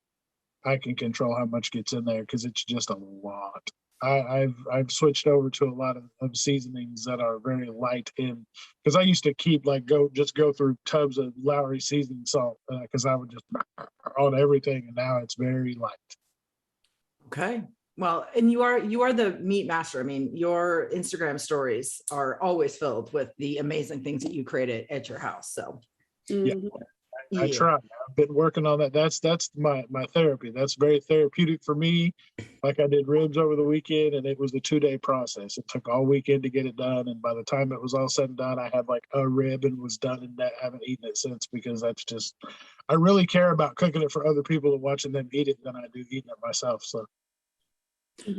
I can control how much gets in there because it's just a lot. I've switched over to a lot of seasonings that are very light in because I used to keep go through tubs of Lowry seasoning salt because I would just on everything, and now it's very light. Okay. Well, and you are the meat master. I mean, your Instagram stories are always filled with the amazing things that you created at your house. So yeah. I try. I've been working on that. That's my therapy. That's very therapeutic for me. Like I did ribs over the weekend and it was a 2-day process. It took all weekend to get it done. And by the time it was all said and done, I had like a rib and was done and I haven't eaten it since because I really care about cooking it for other people and watching them eat it than I do eating it myself. So.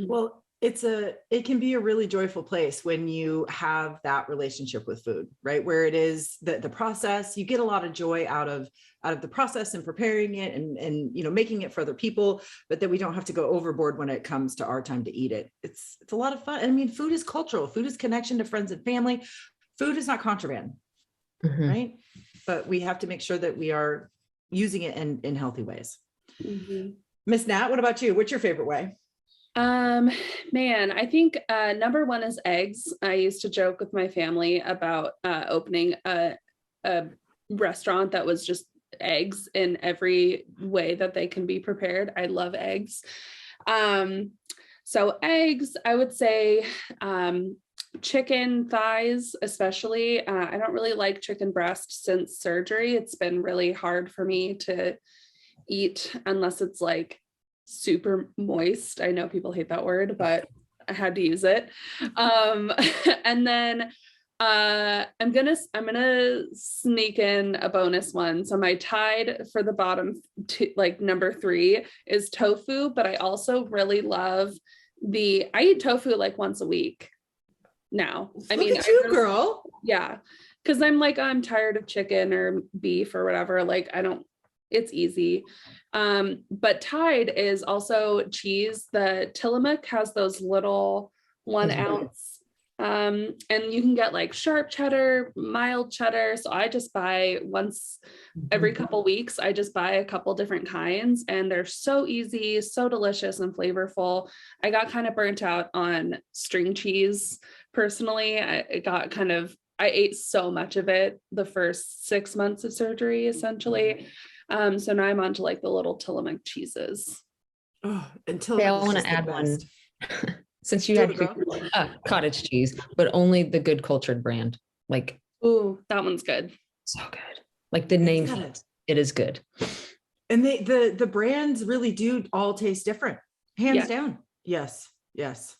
Well, it can be a really joyful place when you have that relationship with food, right? Where it is the process, you get a lot of joy out of the process and preparing it and making it for other people, but that we don't have to go overboard when it comes to our time to eat it. It's a lot of fun. I mean, food is cultural. Food is connection to friends and family. Food is not contraband, right? But we have to make sure that we are using it in healthy ways. Miss Nat, what about you? What's your favorite way? Man, I think number one is eggs. I used to joke with my family about opening a restaurant that was just eggs in every way that they can be prepared. I love eggs. So eggs, I would say chicken thighs, especially. I don't really like chicken breast since surgery. It's been really hard for me to eat unless it's like super moist. I know people hate that word, but I had to use it. And then I'm gonna sneak in a bonus one. So my tied for the bottom number 3 is tofu, but I also really love I eat tofu like once a week now. Look at you, girl. Yeah. Cause I'm tired of chicken or beef or whatever. It's easy. But Tide is also cheese. The Tillamook has those little 1 ounce, and you can get like sharp cheddar, mild cheddar. So I just buy once every couple weeks, I just buy a couple different kinds and they're so easy, so delicious and flavorful. I got kind of burnt out on string cheese. Personally, I ate so much of it the first 6 months of surgery, essentially. So now I'm on to the little Tillamook cheeses. Oh, I want to add one since you had cottage cheese, but only the good cultured brand. Like, Ooh, that one's good. so good. Like the name, Got it. it is good. And the brands really do all taste different, hands Yeah. down. Yes, yes.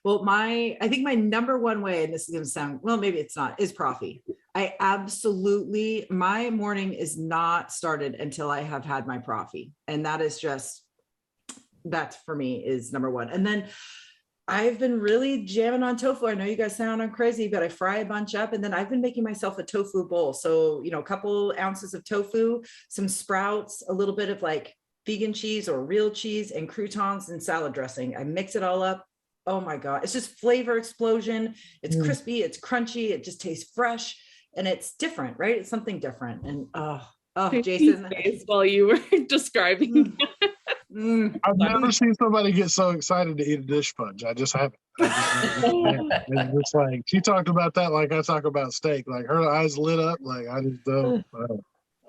Well, I think my number one way, and this is going to sound, well, maybe it's not, is coffee. My morning is not started until I have had my coffee. And that is just, that for me is number one. And then I've been really jamming on tofu. I know you guys sound crazy, but I fry a bunch up, and then I've been making myself a tofu bowl. So, a couple ounces of tofu, some sprouts, a little bit of like vegan cheese or real cheese, and croutons and salad dressing. I mix it all up. Oh my God. It's just flavor explosion. It's crispy. It's crunchy. It just tastes fresh, and it's different, right? It's something different. And Jason, While you were describing I've never seen somebody get so excited to eat a dish sponge. I just haven't. It's just like, she talked about that like I talk about steak. Like her eyes lit up. Like I just don't.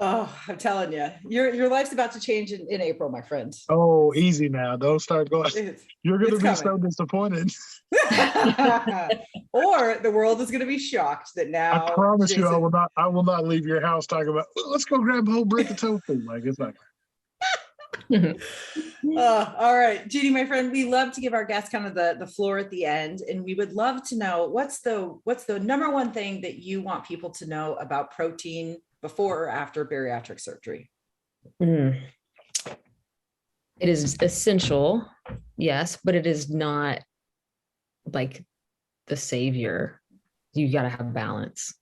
Oh, I'm telling you, your life's about to change in April, my friend. Oh, easy now. Don't start going. You're going to be so disappointed. Or the world is going to be shocked that now. I promise you, I will not leave your house talking about, let's go grab a whole brick of tofu. Like it's not. All right, Jeannie, my friend, we love to give our guests kind of the floor at the end, and we would love to know what's the number one thing that you want people to know about protein before or after bariatric surgery? It is essential, yes, but it is not like the savior. You got to have balance.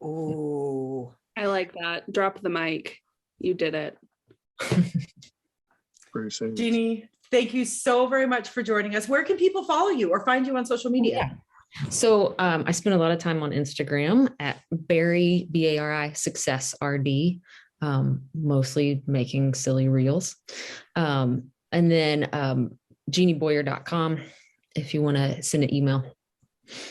Oh, I like that. Drop the mic. You did it. Pretty serious. Jeannie, thank you so very much for joining us. Where can people follow you or find you on social media? Yeah. So I spend a lot of time on Instagram at Bari, BARI Success RD, mostly making silly reels. And then JeannieBoyer.com if you want to send an email.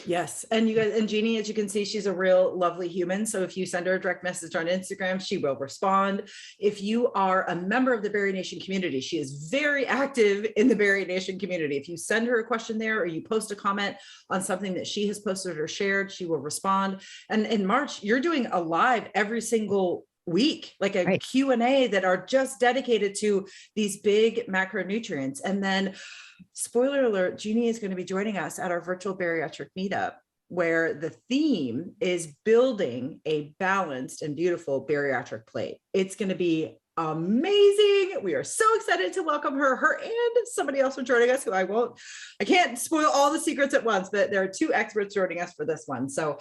Yes. And you guys, and Jeannie, as you can see, she's a real lovely human. So if you send her a direct message on Instagram, she will respond. If you are a member of the BariNation community, she is very active in the BariNation community. If you send her a question there, or you post a comment on something that she has posted or shared, she will respond. And in March, you're doing a live every single week, like a Right. Q&A that are just dedicated to these big macronutrients. And then spoiler alert, Jeannie is going to be joining us at our virtual bariatric meetup, where the theme is building a balanced and beautiful bariatric plate. It's going to be amazing. We are so excited to welcome her and somebody else for joining us who I can't spoil all the secrets at once, but there are two experts joining us for this one. So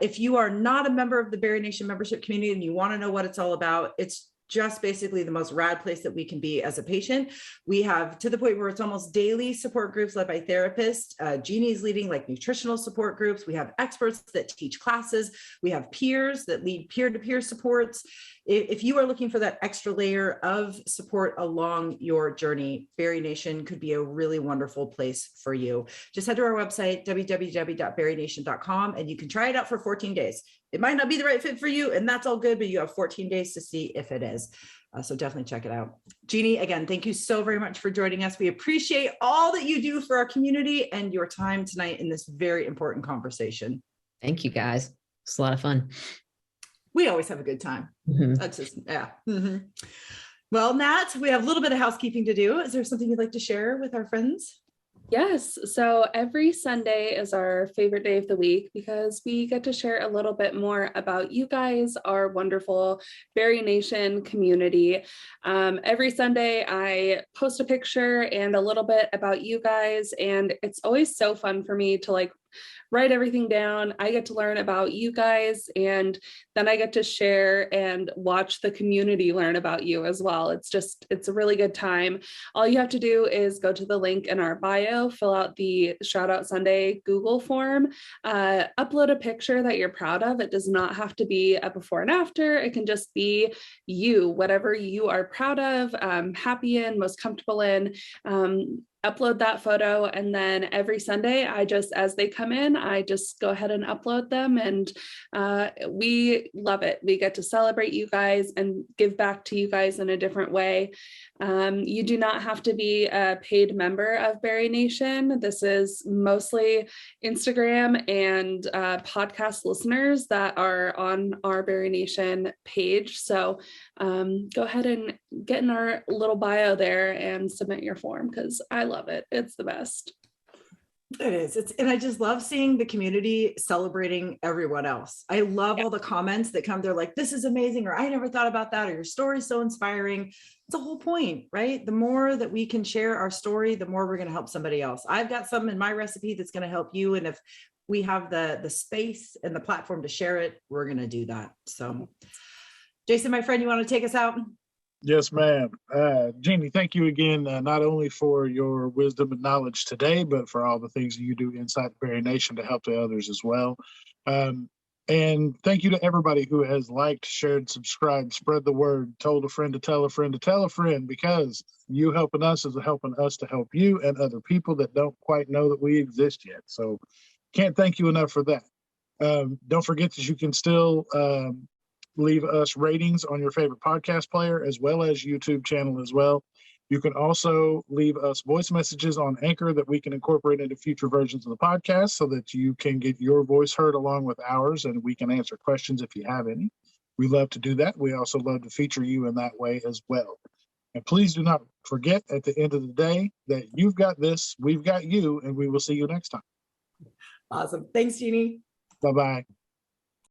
if you are not a member of the BariNation membership community and you want to know what it's all about, it's just basically the most rad place that we can be as a patient. We have, to the point where it's almost daily support groups led by therapists. Jeannie's leading like nutritional support groups. We have experts that teach classes. We have peers that lead peer-to-peer supports. If you are looking for that extra layer of support along your journey, BariNation could be a really wonderful place for you. Just head to our website, www.barination.com, and you can try it out for 14 days. It might not be the right fit for you, and that's all good, but you have 14 days to see if it is. So definitely check it out. Jeannie, again, thank you so very much for joining us. We appreciate all that you do for our community and your time tonight in this very important conversation. Thank you, guys. It's a lot of fun. We always have a good time. Mhm. That's just, yeah. Mm-hmm. Well, Nat, we have a little bit of housekeeping to do. Is there something you'd like to share with our friends? Yes. So every Sunday is our favorite day of the week because we get to share a little bit more about you guys, our wonderful BariNation community. Every Sunday I post a picture and a little bit about you guys, and it's always so fun for me to write everything down. I get to learn about you guys, and then I get to share and watch the community learn about you as well. It's a really good time. All you have to do is go to the link in our bio, fill out the Shout Out Sunday Google form, upload a picture that you're proud of. It does not have to be a before and after. It can just be you, whatever you are proud of, happy in, most comfortable in. upload that photo, and then every Sunday, as they come in, I just go ahead and upload them, and we love it. We get to celebrate you guys and give back to you guys in a different way. You do not have to be a paid member of BariNation. This is mostly Instagram and podcast listeners that are on our BariNation page. So go ahead and get in our little bio there and submit your form, because I love it. It's the best. It is. And I just love seeing the community celebrating everyone else. I love all the comments that come. They're like, this is amazing, or I never thought about that, or your story is so inspiring. It's the whole point, right? The more that we can share our story, the more we're going to help somebody else. I've got some in my recipe that's going to help you. And if we have the space and the platform to share it, we're going to do that. So Jason, my friend, you want to take us out? Yes, ma'am. Jeannie, thank you again, not only for your wisdom and knowledge today, but for all the things that you do inside BariNation to help the others as well. And thank you to everybody who has liked, shared, subscribed, spread the word, told a friend to tell a friend to tell a friend, because you helping us is helping us to help you and other people that don't quite know that we exist yet. So can't thank you enough for that. Don't forget that you can still leave us ratings on your favorite podcast player, as well as YouTube channel as well. You can also leave us voice messages on Anchor that we can incorporate into future versions of the podcast, so that you can get your voice heard along with ours, and we can answer questions if you have any. We love to do that. We also love to feature you in that way as well. And please do not forget, at the end of the day, that you've got this, we've got you, and we will see you next time. Awesome. Thanks, Jeannie. Bye-bye.